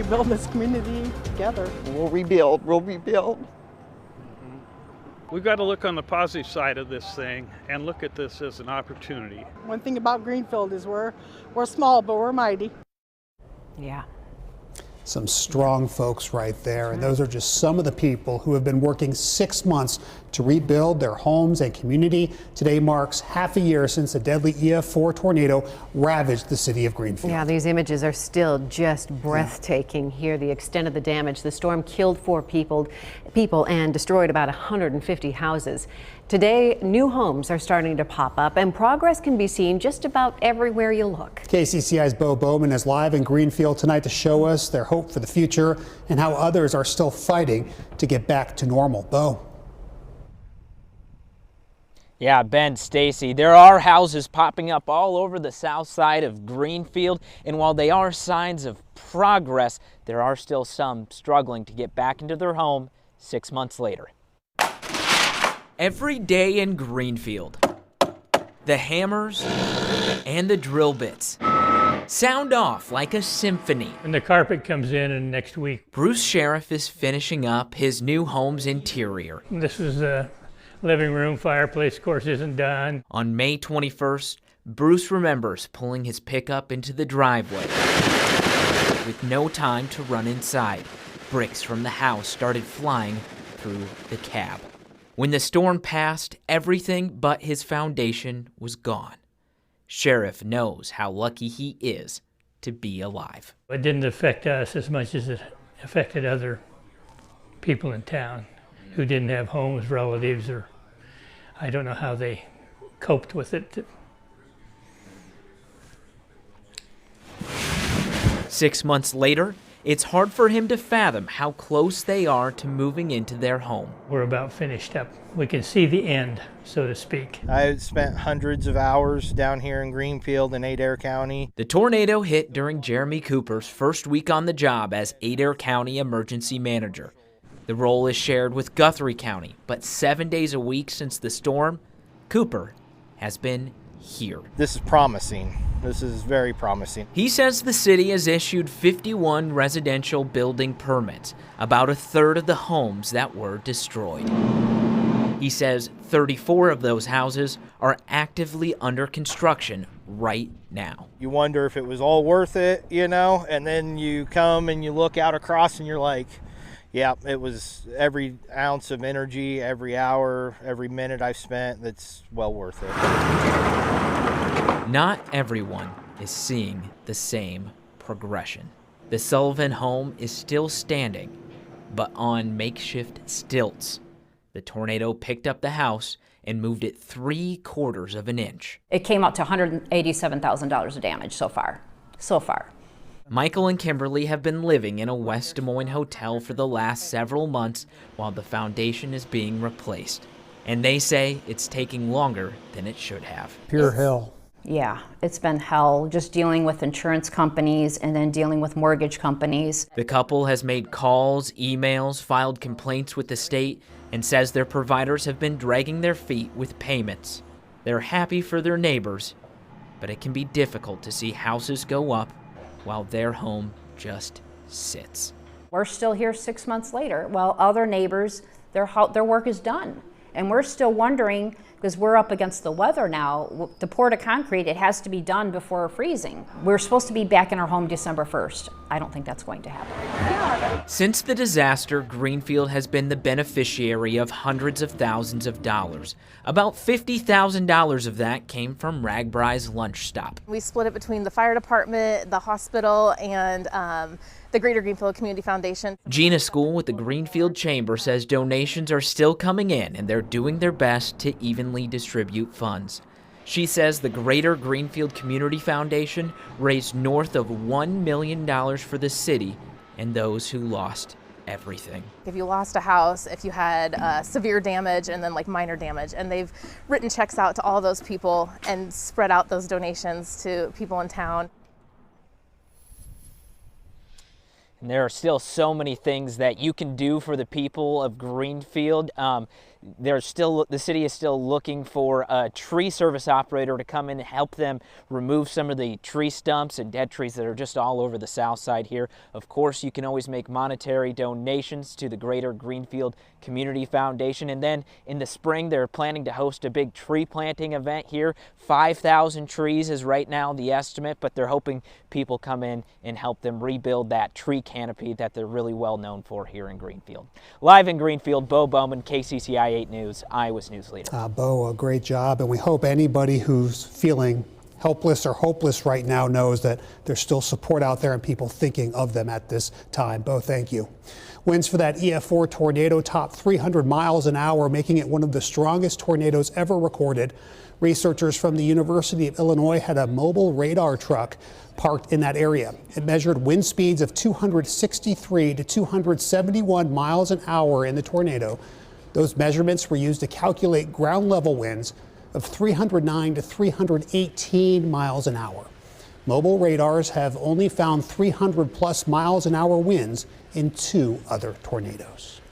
build this community together. We'll rebuild, we'll rebuild. We've got to look on the positive side of this thing and look at this as an opportunity. One thing about Greenfield is we're small, but we're mighty. Yeah. Some strong folks right there. And those are just some of the people who have been working 6 months to rebuild their homes and community. Today marks half a year since a deadly EF4 tornado ravaged the city of Greenfield. Yeah, these images are still just breathtaking here. The extent of the damage. The storm killed 4 people and destroyed about 150 houses. Today, new homes are starting to pop up, and progress can be seen just about everywhere you look. KCCI's Bo Bowman is live in Greenfield tonight to show us their hope for the future and how others are still fighting to get back to normal. Bo. Yeah, Ben, Stacy, there are houses popping up all over the south side of Greenfield, and while they are signs of progress, there are still some struggling to get back into their home 6 months later. Every day in Greenfield, the hammers and the drill bits sound off like a symphony. And the carpet comes in next week. Bruce Sheriff is finishing up his new home's interior. This is the living room, fireplace, of course, isn't done. On May 21st, Bruce remembers pulling his pickup into the driveway. With no time to run inside, bricks from the house started flying through the cab. When the storm passed, everything but his foundation was gone. Sheriff knows how lucky he is to be alive. It didn't affect us as much as it affected other people in town who didn't have homes, relatives, or I don't know how they coped with it. 6 months later, it's hard for him to fathom how close they are to moving into their home. We're about finished up. We can see the end, so to speak. I spent hundreds of hours down here in Greenfield in Adair County. The tornado hit during Jeremy Cooper's first week on the job as Adair County Emergency Manager. The role is shared with Guthrie County, but 7 days a week since the storm, Cooper has been here. This is promising. This is very promising. He says the city has issued 51 residential building permits, about a third of the homes that were destroyed. He says 34 of those houses are actively under construction right now. You wonder if it was all worth it, you know, and then you come and you look out across and you're like, yeah, it was every ounce of energy, every hour, every minute I've spent, that's well worth it. Not everyone is seeing the same progression. The Sullivan home is still standing, but on makeshift stilts. The tornado picked up the house and moved it 3/4 of an inch. It came out to $187,000 of damage so far. Michael and Kimberly have been living in a West Des Moines hotel for the last several months while the foundation is being replaced. And they say it's taking longer than it should have. Pure hell. Yeah, it's been hell, just dealing with insurance companies and then dealing with mortgage companies. The couple has made calls, emails, filed complaints with the state, and says their providers have been dragging their feet with payments. They're happy for their neighbors, but it can be difficult to see houses go up while their home just sits. We're still here 6 months later, while other neighbors, their work is done. And we're still wondering, because we're up against the weather now, to pour the concrete, it has to be done before freezing. We're supposed to be back in our home December 1st. I don't think that's going to happen. Since the disaster, Greenfield has been the beneficiary of hundreds of thousands of dollars. About $50,000 of that came from RAGBRAI's lunch stop. We split it between the fire department, the hospital, and the Greater Greenfield Community Foundation. Gina School with the Greenfield Chamber says donations are still coming in and they're doing their best to evenly distribute funds. She says the Greater Greenfield Community Foundation raised north of $1 million for the city and those who lost everything. If you lost a house, if you had severe damage and then like minor damage, and they've written checks out to all those people and spread out those donations to people in town. And there are still so many things that you can do for the people of Greenfield. the city is still looking for a tree service operator to come in and help them remove some of the tree stumps and dead trees that are just all over the south side here. Of course, you can always make monetary donations to the Greater Greenfield Community Foundation. And then in the spring, they're planning to host a big tree planting event here. 5,000 trees is right now the estimate, but they're hoping people come in and help them rebuild that tree canopy that they're really well known for here in Greenfield. Live in Greenfield, Bo Bowman, KCCI 8 News, Iowa's news leader. Bo, a great job, and we hope anybody who's feeling helpless or hopeless right now knows that there's still support out there and people thinking of them at this time. Bo, thank you. Winds for that EF4 tornado topped 300 miles an hour, making it one of the strongest tornadoes ever recorded. Researchers from the University of Illinois had a mobile radar truck parked in that area. It measured wind speeds of 263 to 271 miles an hour in the tornado. Those measurements were used to calculate ground level winds of 309 to 318 miles an hour. Mobile radars have only found 300 plus miles an hour winds in 2 other tornadoes.